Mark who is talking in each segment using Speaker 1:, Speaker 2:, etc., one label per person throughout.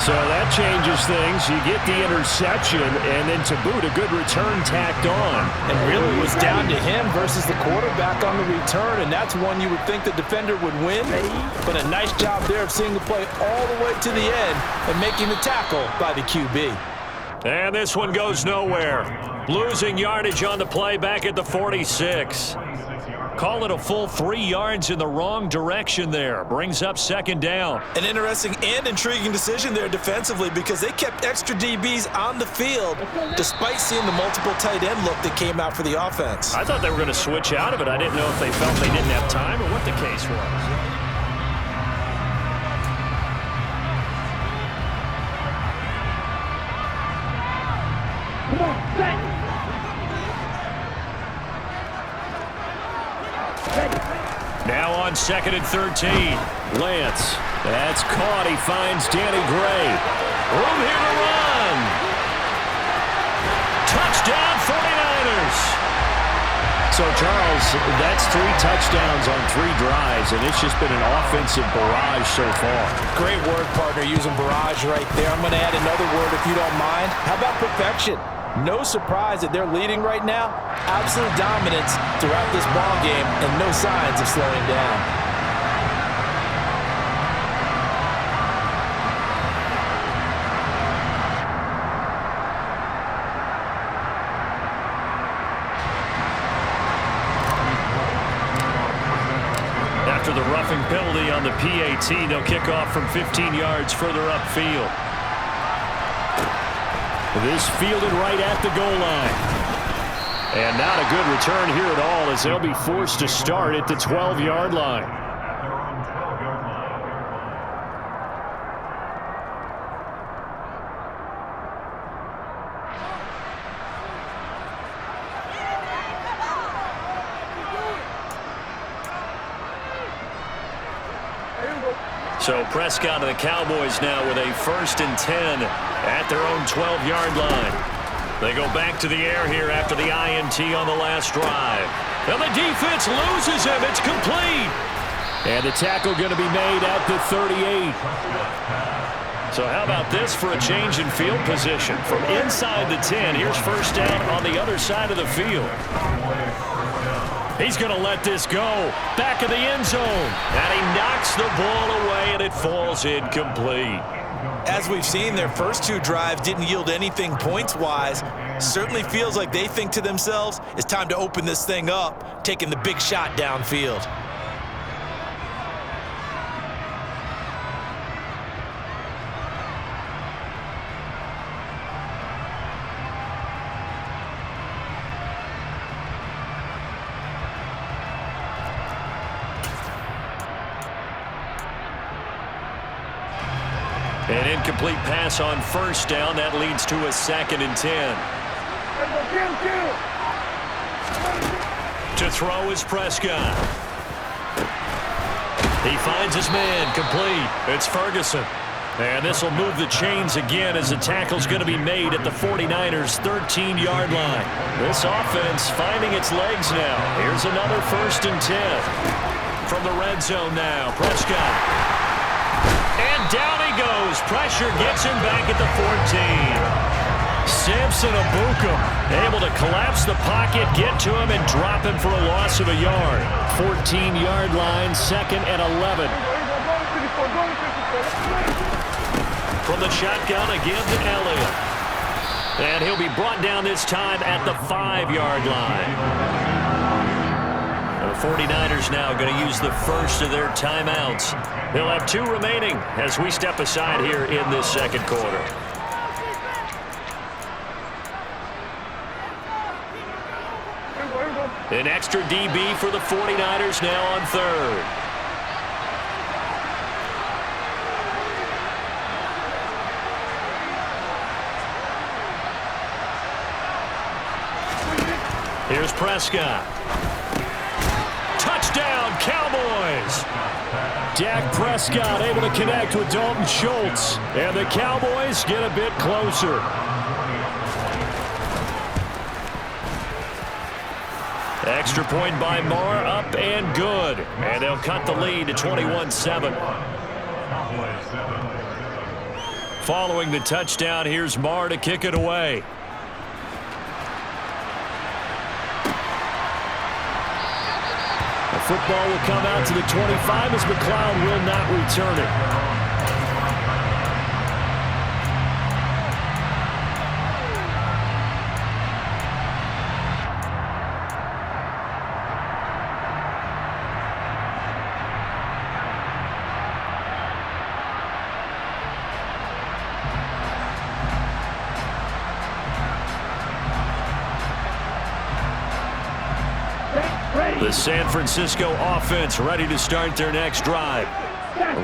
Speaker 1: So that changes things. You get the interception, and then to boot, a good return tacked on.
Speaker 2: And really it was down to him versus the quarterback on the return, and that's one you would think the defender would win. But a nice job there of seeing the play all the way to the end and making the tackle by the QB.
Speaker 1: And this one goes nowhere. Losing yardage on the play back at the 46. Call it a full 3 yards in the wrong direction there. Brings up second down.
Speaker 2: An interesting and intriguing decision there defensively because they kept extra DBs on the field despite seeing the multiple tight end look that came out for the offense.
Speaker 1: I thought they were going to switch out of it. I didn't know if they felt they didn't have time or what the case was. Now on 2nd and 13. Lance. That's caught. He finds Danny Gray. Room here to run. Touchdown 49ers. So, Charles, that's 3 touchdowns on 3 drives, and it's just been an offensive barrage so far.
Speaker 2: Great word, partner, using barrage right there. I'm going to add another word if you don't mind. How about perfection? No surprise that they're leading right now. Absolute dominance throughout this ball game and no signs of slowing down.
Speaker 1: After the roughing penalty on the PAT, they'll kick off from 15 yards further upfield. This fielded right at the goal line. And not a good return here at all as they'll be forced to start at the 12-yard line. So Prescott and the Cowboys now with a 1st and 10 at their own 12-yard line. They go back to the air here after the INT on the last drive. And the defense loses him. It's complete. And the tackle going to be made at the 38. So how about this for a change in field position? From inside the 10, here's first down on the other side of the field. He's going to let this go. Back of the end zone. And he knocks the ball away, and it falls incomplete.
Speaker 2: As we've seen, their first 2 drives didn't yield anything points-wise. Certainly feels like they think to themselves, it's time to open this thing up, taking the big shot downfield.
Speaker 1: An incomplete pass on first down. That leads to a 2nd and 10. To throw is Prescott. He finds his man. Complete. It's Ferguson. And this will move the chains again as the tackle's going to be made at the 49ers' 13-yard line. This offense finding its legs now. Here's another 1st and 10. From the red zone now, Prescott. And down he goes. Pressure gets him back at the 14. Samson Abuka able to collapse the pocket, get to him, and drop him for a loss of a yard. 14-yard line, 2nd and 11. From the shotgun again to Elliott. And he'll be brought down this time at the 5-yard line. The 49ers now going to use the first of their timeouts. They'll have 2 remaining as we step aside here in this second quarter. An extra DB for the 49ers now on 3rd. Here's Prescott. Touchdown, Cowboys! Dak Prescott able to connect with Dalton Schultz. And the Cowboys get a bit closer. Extra point by Marr, up and good. And they'll cut the lead to 21-7. Following the touchdown, here's Marr to kick it away. The football will come out to the 25 as McLeod will not return it. The San Francisco offense ready to start their next drive.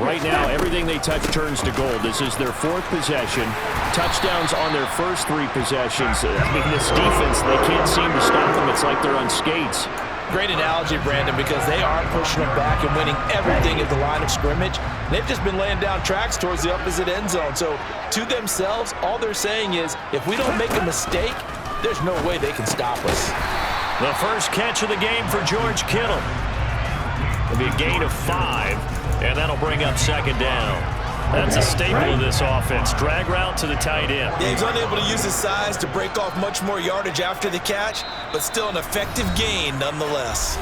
Speaker 1: Right now, everything they touch turns to gold. This is their 4th possession. Touchdowns on their first 3 possessions. I mean, this defense, they can't seem to stop them. It's like they're on skates.
Speaker 2: Great analogy, Brandon, because they are pushing them back and winning everything at the line of scrimmage. They've just been laying down tracks towards the opposite end zone. So, to themselves, all they're saying is, if we don't make a mistake, there's no way they can stop us.
Speaker 1: The first catch of the game for George Kittle. It'll be a gain of 5, and that'll bring up second down. That's a staple of this offense. Drag route to the tight end.
Speaker 2: Yeah, he's unable to use his size to break off much more yardage after the catch, but still an effective gain nonetheless.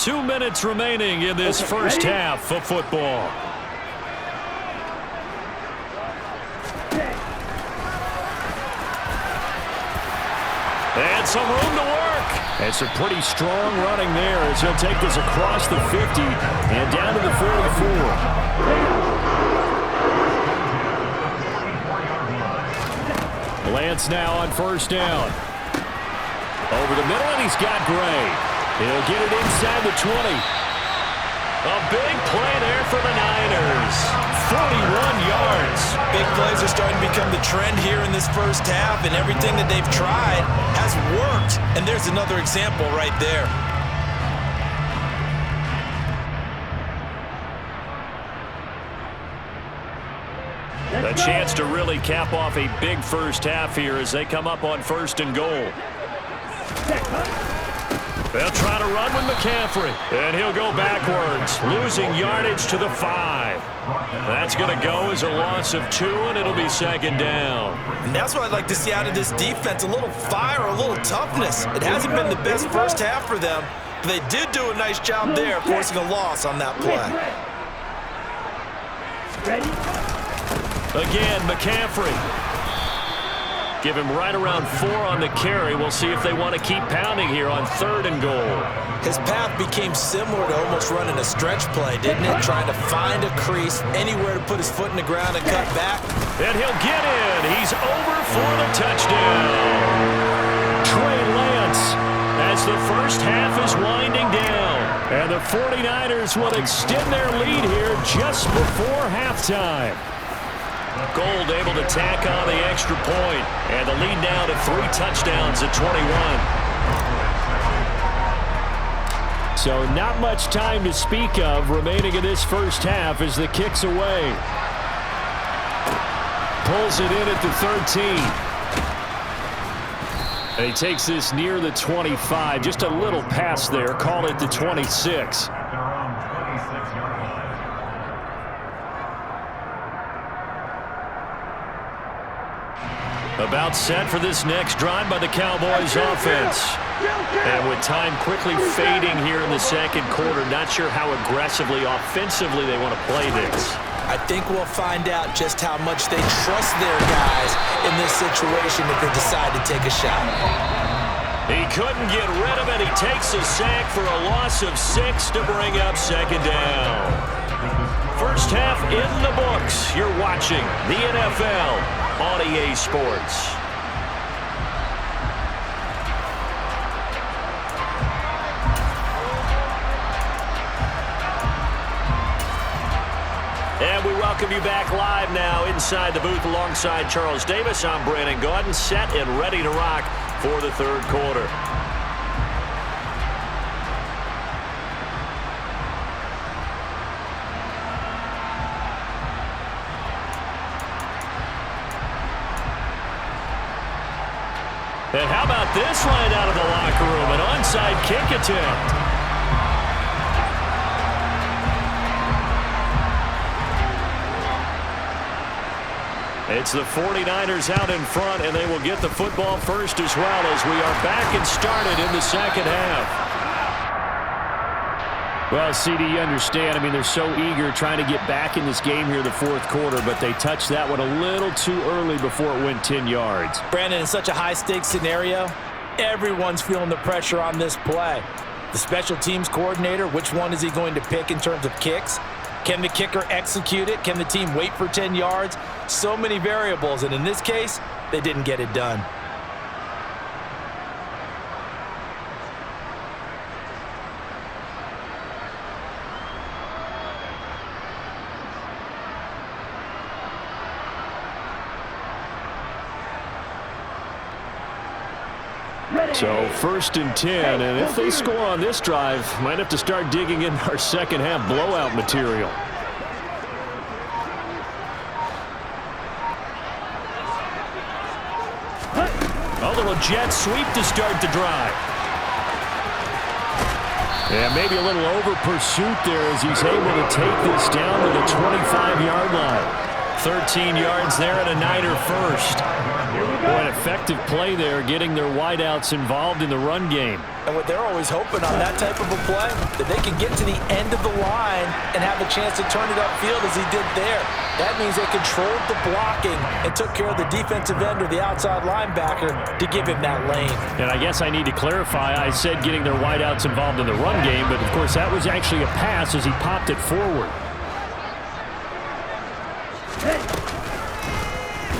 Speaker 1: 2 minutes remaining in this first half of football. And some room to work. And some pretty strong running there as he'll take this across the 50 and down to the 44. Lance now on first down. Over the middle, and he's got Gray. He'll get it inside the 20. A big play there for the Niners. 41 yards.
Speaker 2: Big plays are starting to become the trend here in this first half, and everything that they've tried has worked. And there's another example right there.
Speaker 1: A chance to really cap off a big first half here as they come up on 1st and goal. They'll try to run with McCaffrey, and he'll go backwards, losing yardage to the 5. That's going to go as a loss of 2, and it'll be second down.
Speaker 2: And that's what I'd like to see out of this defense, a little fire, a little toughness. It hasn't been the best first half for them, but they did do a nice job there, forcing a loss on that play.
Speaker 1: Again, McCaffrey. Give him right around 4 on the carry. We'll see if they want to keep pounding here on 3rd and goal.
Speaker 2: His path became similar to almost running a stretch play, didn't it? Trying to find a crease, anywhere to put his foot in the ground and cut back.
Speaker 1: And he'll get in. He's over for the touchdown. Trey Lance as the first half is winding down. And the 49ers will extend their lead here just before halftime. Gold able to tack on the extra point, and the lead now to 3 touchdowns at 21. So not much time to speak of remaining in this first half as the kick's away. Pulls it in at the 13. And he takes this near the 25, just a little past there, call it the 26. About set for this next drive by the Cowboys offense. And with time quickly fading here in the second quarter, not sure how aggressively, offensively they want to play this.
Speaker 2: I think we'll find out just how much they trust their guys in this situation if they decide to take a shot.
Speaker 1: He couldn't get rid of it. He takes a sack for a loss of 6 to bring up second down. First half in the books. You're watching the NFL on EA Sports. And we welcome you back live now inside the booth alongside Charles Davis. I'm Brandon Gaudin, set and ready to rock for the third quarter. And how about this line out of the locker room? An onside kick attempt. It's the 49ers out in front, and they will get the football first as well as we are back and started in the second half.
Speaker 3: Well, CD, you understand. I mean, they're so eager trying to get back in this game here in the fourth quarter, but they touched that one a little too early before it went 10 yards.
Speaker 2: Brandon, in such a high-stakes scenario, everyone's feeling the pressure on this play. The special teams coordinator, which one is he going to pick in terms of kicks? Can the kicker execute it? Can the team wait for 10 yards? So many variables, and in this case, they didn't get it done.
Speaker 1: So first and 10, and if they score on this drive, might have to start digging in our second half blowout material. A little jet sweep to start the drive. And maybe a little over pursuit there as he's able to take this down to the 25-yard line. 13 yards there and a Niner first. Boy, an effective play there, getting their wideouts involved in the run game.
Speaker 2: And what they're always hoping on that type of a play, that they can get to the end of the line and have a chance to turn it upfield as he did there. That means they controlled the blocking and took care of the defensive end or the outside linebacker to give him that lane.
Speaker 1: And I guess I need to clarify, I said getting their wideouts involved in the run game, but of course that was actually a pass as he popped it forward.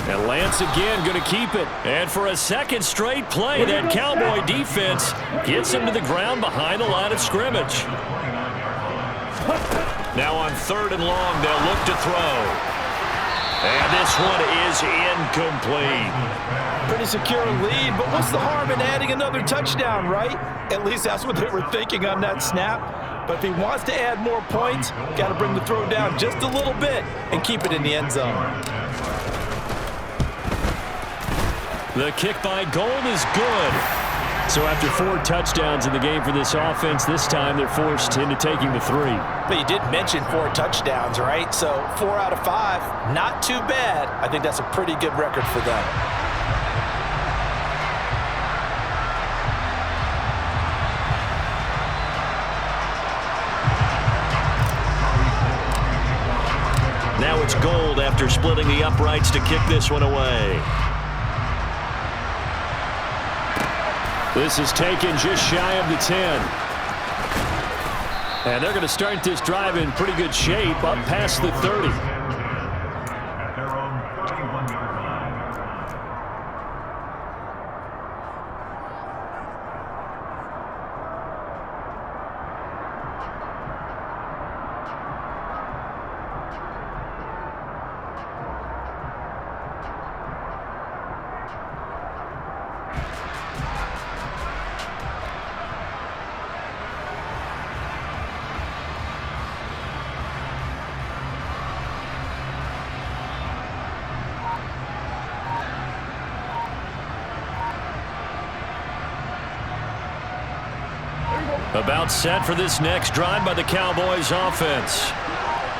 Speaker 1: And Lance again going to keep it. And for a second straight play, that Cowboy defense gets him to the ground behind the line of scrimmage. Now on 3rd and long, they'll look to throw. And this one is incomplete.
Speaker 2: Pretty secure lead, but what's the harm in adding another touchdown, right? At least that's what they were thinking on that snap. But if he wants to add more points, got to bring the throw down just a little bit and keep it in the end zone.
Speaker 1: The kick by Gold is good. So after 4 touchdowns in the game for this offense, this time they're forced into taking the 3.
Speaker 2: But you did mention 4 touchdowns, right? So 4 out of 5, not too bad. I think that's a pretty good record for them.
Speaker 1: Now it's Gold after splitting the uprights to kick this one away. This is taken just shy of the 10. And they're going to start this drive in pretty good shape up past the 30. About set for this next drive by the Cowboys offense.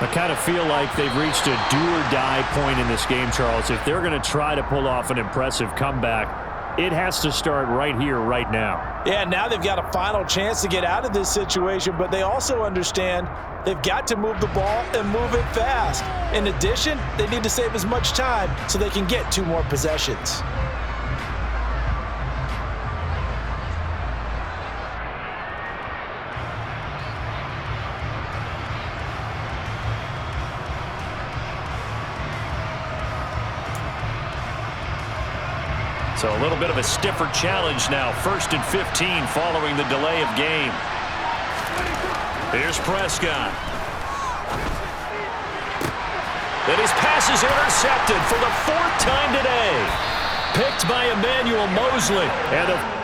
Speaker 1: I kind of feel like they've reached a do-or-die point in this game, Charles. If they're going to try to pull off an impressive comeback, it has to start right here, right now.
Speaker 2: Yeah, now they've got a final chance to get out of this situation, but they also understand they've got to move the ball and move it fast. In addition, they need to save as much time so they can get 2 more possessions.
Speaker 1: So a little bit of a stiffer challenge now. 1st and 15 following the delay of game. Here's Prescott. And his pass is intercepted for the 4th time today. Picked by Emmanuel Mosley. And